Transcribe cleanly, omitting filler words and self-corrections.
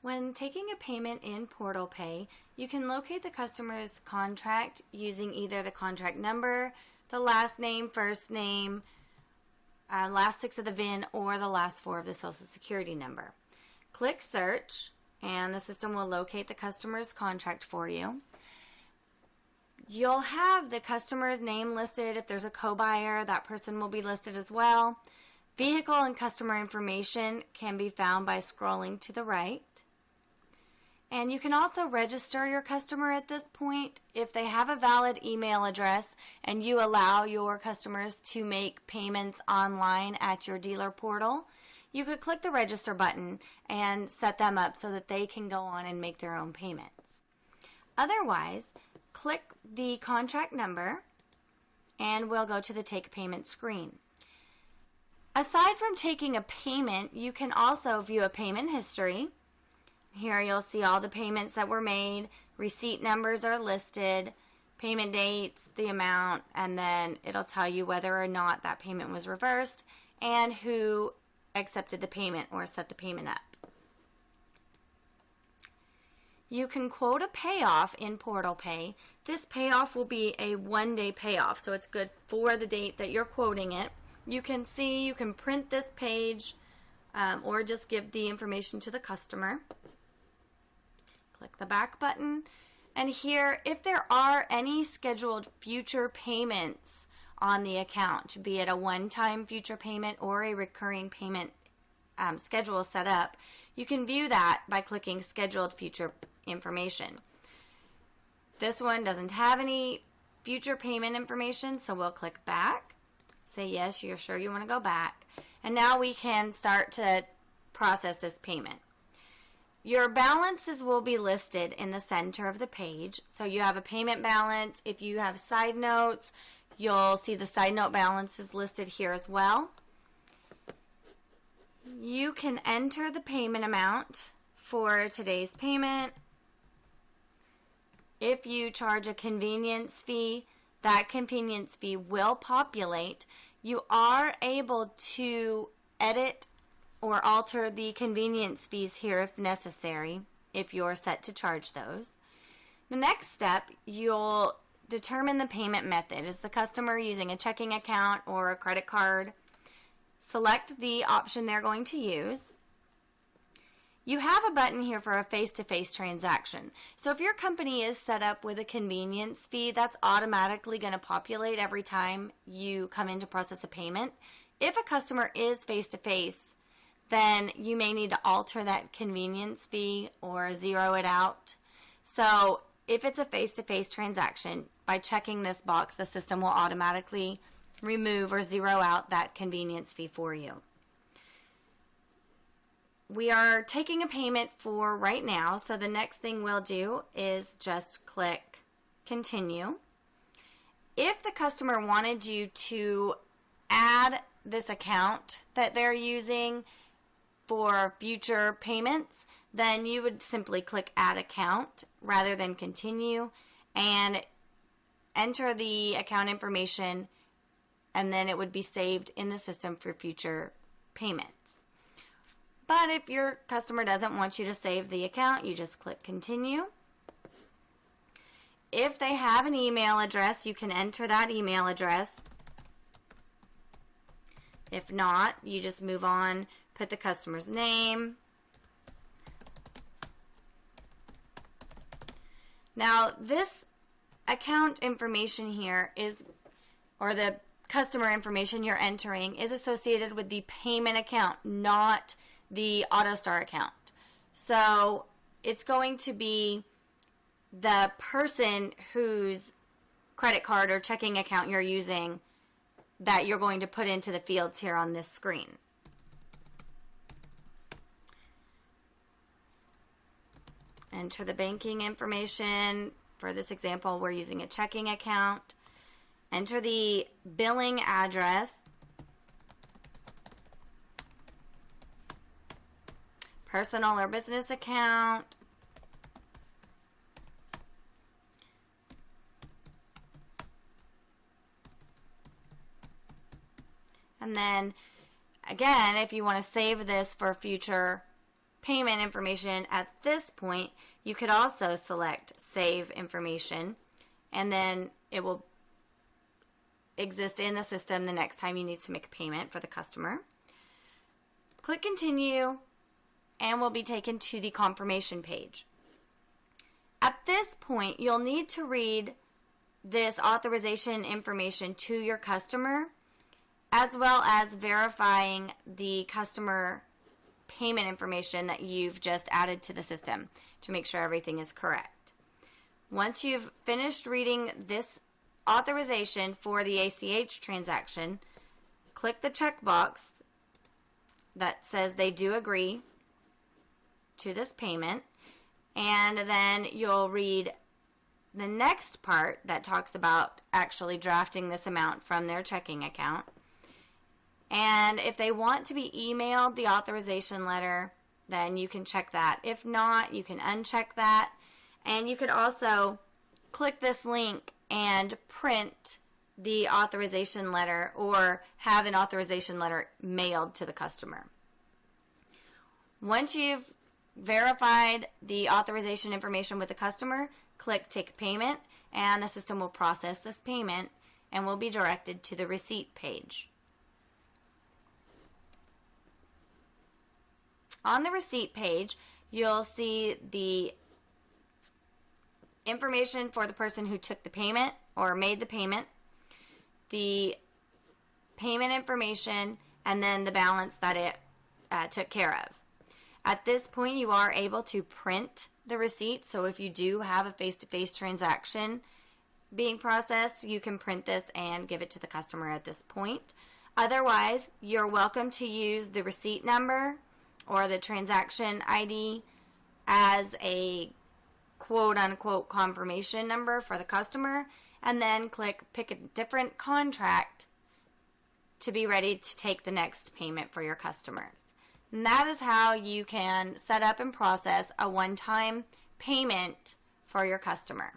When taking a payment in portalpay, you can locate the customer's contract using either the contract number, the last name, first name, last 6 of the VIN, or the last 4 of the Social Security number. Click search and the system will locate the customer's contract for you. You'll have the customer's name listed. If there's a co-buyer, that person will be listed as well. Vehicle and customer information can be found by scrolling to the right. And you can also register your customer at this point. If they have a valid email address and you allow your customers to make payments online at your dealer portal, you could click the register button and set them up so that they can go on and make their own payments. Otherwise, click the contract number and we'll go to the Take Payment screen. Aside from taking a payment, you can also view a payment history. Here you'll see all the payments that were made, receipt numbers are listed, payment dates, the amount, and then it'll tell you whether or not that payment was reversed and who accepted the payment or set the payment up. You can quote a payoff in portalpay. This payoff will be a one-day payoff, so it's good for the date that you're quoting it. You can see, you can print this page or just give the information to the customer. Click the back button, and here, if there are any scheduled future payments on the account, be it a one-time future payment or a recurring payment schedule set up, you can view that by clicking Scheduled Future Information. This one doesn't have any future payment information, so we'll click back, say yes, you're sure you want to go back, and now we can start to process this payment. Your balances will be listed in the center of the page. So you have a payment balance. If you have side notes, you'll see the side note balances listed here as well. You can enter the payment amount for today's payment. If you charge a convenience fee, that convenience fee will populate. You are able to edit or alter the convenience fees here if necessary, if you're set to charge those. The next step, you'll determine the payment method. Is the customer using a checking account or a credit card? Select the option they're going to use. You have a button here for a face-to-face transaction. So if your company is set up with a convenience fee, that's automatically going to populate every time you come in to process a payment. If a customer is face-to-face, then you may need to alter that convenience fee or zero it out. So if it's a face-to-face transaction, by checking this box, the system will automatically remove or zero out that convenience fee for you. We are taking a payment for right now, so the next thing we'll do is just click Continue. If the customer wanted you to add this account that they're using for future payments, then you would simply click Add Account rather than Continue and enter the account information, and then it would be saved in the system for future payments. But if your customer doesn't want you to save the account, you just click Continue. If they have an email address, you can enter that email address. If not, you just move on, put the customer's name. Now, this account information here is, or the customer information you're entering, is associated with the payment account, not the AutoStar account. So it's going to be the person whose credit card or checking account you're using that you're going to put into the fields here on this screen. Enter the banking information. For this example, we're using a checking account. Enter the billing address. Personal or business account. And then, again, if you want to save this for future payment information at this point, you could also select Save Information, and then it will exist in the system the next time you need to make a payment for the customer. Click Continue, and we'll be taken to the confirmation page. At this point, you'll need to read this authorization information to your customer, as well as verifying the customer payment information that you've just added to the system to make sure everything is correct. Once you've finished reading this authorization for the ACH transaction, click the checkbox that says they do agree to this payment, and then you'll read the next part that talks about actually drafting this amount from their checking account. And if they want to be emailed the authorization letter, then you can check that. If not, you can uncheck that. And you could also click this link and print the authorization letter or have an authorization letter mailed to the customer. Once you've verified the authorization information with the customer, click Take Payment, and the system will process this payment and will be directed to the receipt page. On the receipt page, you'll see the information for the person who took the payment or made the payment, the payment information, and then the balance that it took care of. At this point, you are able to print the receipt, so if you do have a face-to-face transaction being processed, you can print this and give it to the customer at this point. Otherwise, you're welcome to use the receipt number or the transaction ID as a quote-unquote confirmation number for the customer, and then pick a different contract to be ready to take the next payment for your customers. And that is how you can set up and process a one-time payment for your customer.